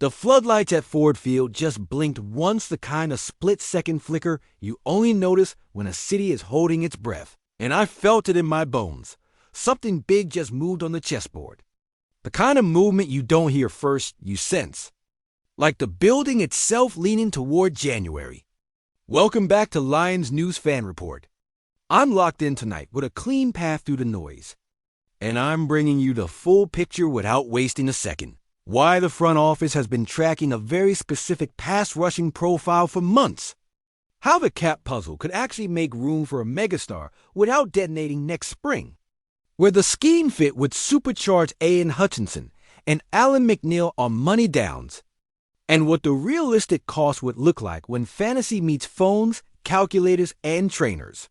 The floodlights at Ford Field just blinked once, the kind of split-second flicker you only notice when a city is holding its breath. And I felt it in my bones. Something big just moved on the chessboard. The kind of movement you don't hear first, you sense. Like the building itself leaning toward January. Welcome back to Lions News Fan Report. I'm locked in tonight with a clean path through the noise. And I'm bringing you the full picture without wasting a second. Why the front office has been tracking a very specific pass rushing profile for months. How the cap puzzle could actually make room for a megastar without detonating next spring. Where the scheme fit would supercharge Aiden Hutchinson and Alan McNeil on money downs. And what the realistic cost would look like when fantasy meets phones, calculators, and trainers.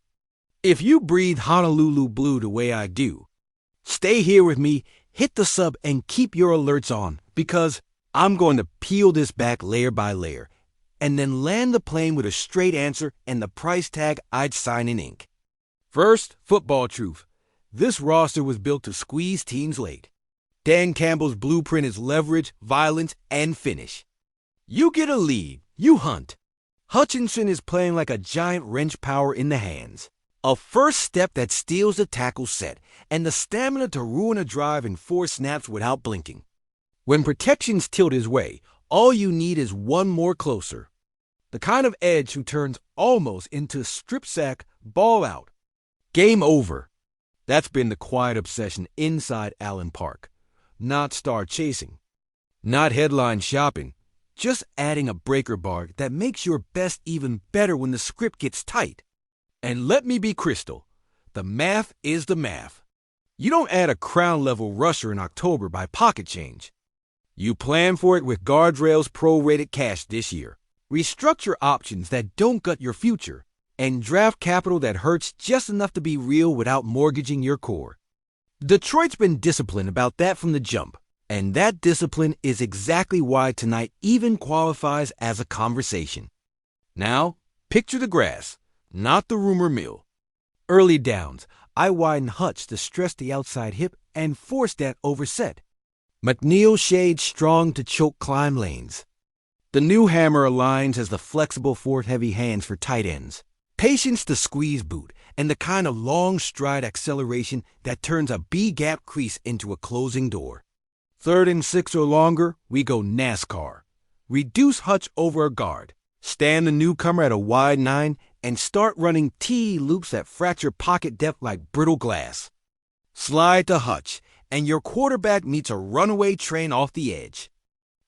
If you breathe Honolulu blue the way I do, stay here with me, hit the sub, and keep your alerts on, because I'm going to peel this back layer by layer, and then land the plane with a straight answer and the price tag I'd sign in ink. First, football truth. This roster was built to squeeze teams late. Dan Campbell's blueprint is leverage, violence, and finish. You get a lead, you hunt. Hutchinson is playing like a giant wrench power in the hands. A first step that steals the tackle set, and the stamina to ruin a drive in 4 snaps without blinking. When protections tilt his way, all you need is one more closer. The kind of edge who turns almost into strip sack, ball out. Game over. That's been the quiet obsession inside Allen Park. Not star chasing. Not headline shopping. Just adding a breaker bar that makes your best even better when the script gets tight. And let me be crystal. The math is the math. You don't add a crown-level rusher in October by pocket change. You plan for it with Guardrail's prorated cash this year. Restructure options that don't gut your future. And draft capital that hurts just enough to be real without mortgaging your core. Detroit's been disciplined about that from the jump. And that discipline is exactly why tonight even qualifies as a conversation. Now, picture the grass, not the rumor mill. Early downs, I widen Hutch to stress the outside hip and force that overset. McNeil shades strong to choke climb lanes. The new hammer aligns as the flexible fourth-heavy hands for tight ends. Patience to squeeze boot, and the kind of long stride acceleration that turns a B-gap crease into a closing door. 3rd and 6 or longer, we go NASCAR. Reduce Hutch over a guard. Stand the newcomer at a wide 9 and start running T loops that fracture pocket depth like brittle glass. Slide to Hutch, and your quarterback meets a runaway train off the edge.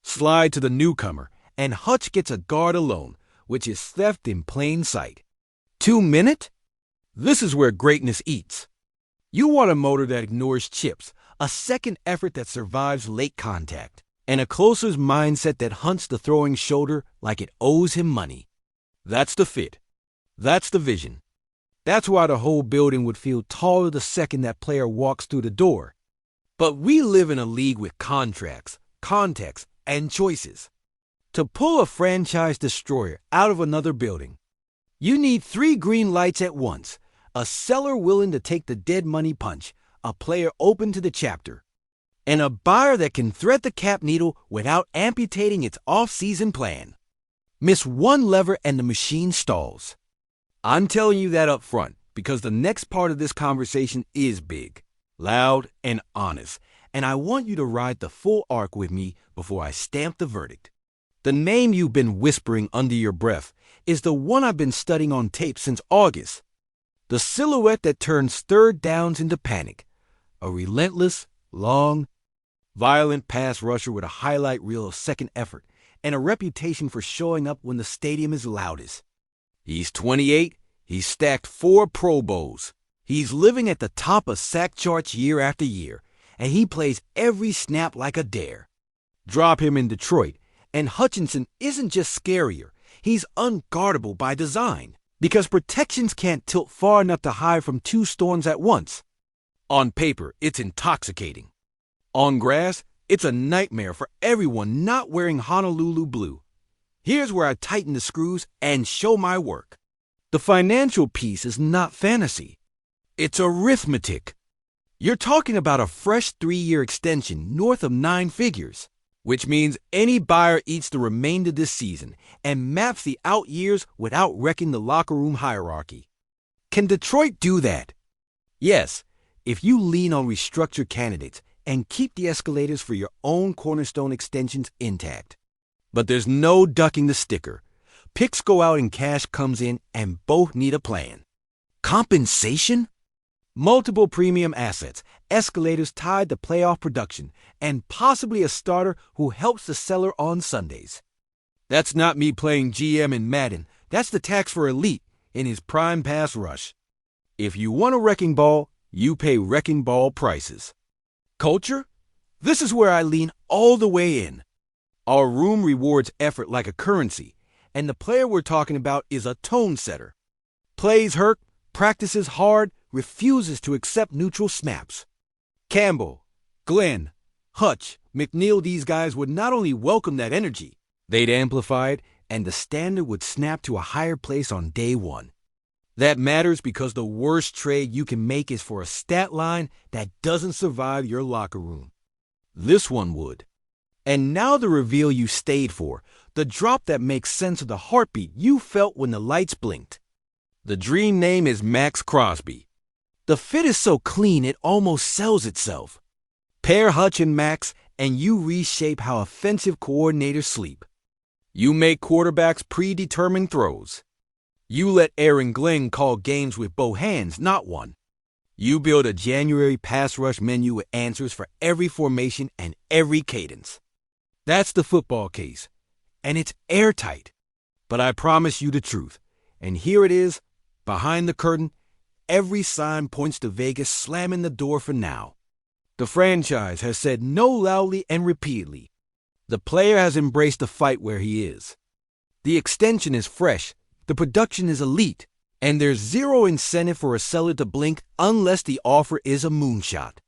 Slide to the newcomer, and Hutch gets a guard alone, which is theft in plain sight. 2 minute? This is where greatness eats. You want a motor that ignores chips, a second effort that survives late contact, and a closer's mindset that hunts the throwing shoulder like it owes him money. That's the fit. That's the vision. That's why the whole building would feel taller the second that player walks through the door. But we live in a league with contracts, context, and choices. To pull a franchise destroyer out of another building, you need 3 green lights at once, a seller willing to take the dead money punch, a player open to the chapter, and a buyer that can thread the cap needle without amputating its off-season plan. Miss one lever and the machine stalls. I'm telling you that up front because the next part of this conversation is big, loud, and honest, and I want you to ride the full arc with me before I stamp the verdict. The name you've been whispering under your breath is the one I've been studying on tape since August. The silhouette that turns 3rd downs into panic. A relentless, long, violent pass rusher with a highlight reel of second effort and a reputation for showing up when the stadium is loudest. He's 28. He's stacked 4 Pro Bowls. He's living at the top of sack charts year after year, and he plays every snap like a dare. Drop him in Detroit, and Hutchinson isn't just scarier. He's unguardable by design, because protections can't tilt far enough to hide from 2 storms at once. On paper, it's intoxicating. On grass, it's a nightmare for everyone not wearing Honolulu blue. Here's where I tighten the screws and show my work. The financial piece is not fantasy. It's arithmetic. You're talking about a fresh 3-year extension north of 9 figures. which means any buyer eats the remainder this season and maps the out years without wrecking the locker room hierarchy. Can Detroit do that? Yes, if you lean on restructured candidates and keep the escalators for your own cornerstone extensions intact. But there's no ducking the sticker. Picks go out and cash comes in, and both need a plan. Compensation? Multiple premium assets, escalators tied to playoff production, and possibly a starter who helps the seller on Sundays. That's not me playing GM in Madden. That's the tax for elite in his prime pass rush. If you want a wrecking ball, you pay wrecking ball prices. Culture? This is where I lean all the way in. Our room rewards effort like a currency, and the player we're talking about is a tone setter. Plays hurt, practices hard, refuses to accept neutral snaps. Campbell, Glenn, Hutch, McNeil, these guys would not only welcome that energy, they'd amplify it, and the standard would snap to a higher place on day one. That matters because the worst trade you can make is for a stat line that doesn't survive your locker room. This one would. And now the reveal you stayed for, the drop that makes sense of the heartbeat you felt when the lights blinked. The dream name is Max Crosby. The fit is so clean it almost sells itself. Pair Hutch and Max, and you reshape how offensive coordinators sleep. You make quarterbacks predetermined throws. You let Aaron Glenn call games with both hands, not one. You build a January pass rush menu with answers for every formation and every cadence. That's the football case, and it's airtight. But I promise you the truth, and here it is, behind the curtain. Every sign points to Vegas slamming the door for now. The franchise has said no loudly and repeatedly. The player has embraced the fight where he is. The extension is fresh, the production is elite, and there's zero incentive for a seller to blink unless the offer is a moonshot.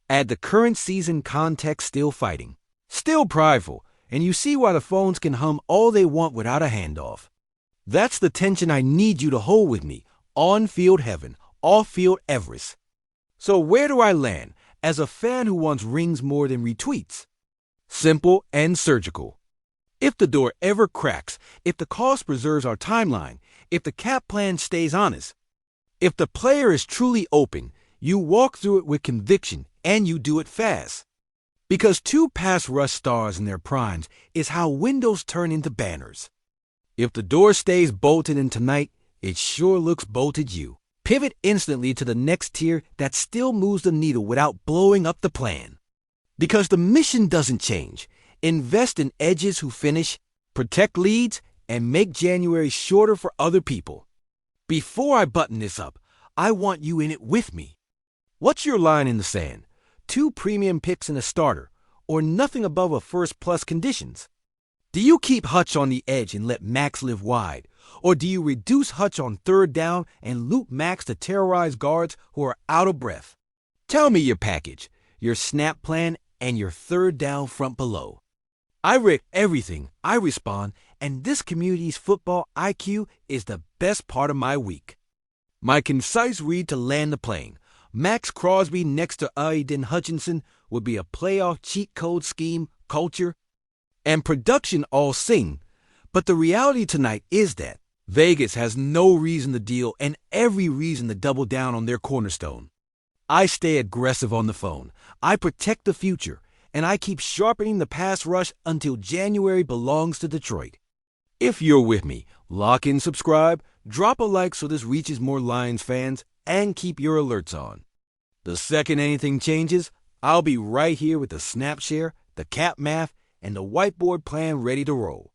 Add the current season context, still fighting, still prideful, and you see why the phones can hum all they want without a handoff. That's the tension I need you to hold with me. On-field heaven, off-field Everest. So where do I land as a fan who wants rings more than retweets? Simple and surgical. If the door ever cracks, if the cost preserves our timeline, if the cap plan stays honest, if the player is truly open, you walk through it with conviction and you do it fast. Because two pass rush stars in their primes is how windows turn into banners. If the door stays bolted in tonight, it sure looks bolted you. Pivot instantly to the next tier that still moves the needle without blowing up the plan. Because the mission doesn't change. Invest in edges who finish, protect leads, and make January shorter for other people. Before I button this up, I want you in it with me. What's your line in the sand? 2 premium picks and a starter, or nothing above a first plus conditions? Do you keep Hutch on the edge and let Max live wide? Or do you reduce Hutch on third down and loop Max to terrorize guards who are out of breath? Tell me your package, your snap plan, and your third down front below. I rate everything, I respond, and this community's football IQ is the best part of my week. My concise read to land the plane. Max Crosby next to Aiden Hutchinson would be a playoff cheat code scheme, culture, and production all sing. But the reality tonight is that Vegas has no reason to deal and every reason to double down on their cornerstone. I stay aggressive on the phone. I protect the future. And I keep sharpening the pass rush until January belongs to Detroit. If you're with me, lock in, subscribe, drop a like so this reaches more Lions fans, and keep your alerts on. The second anything changes, I'll be right here with the snap share, the cap math, and the whiteboard plan ready to roll.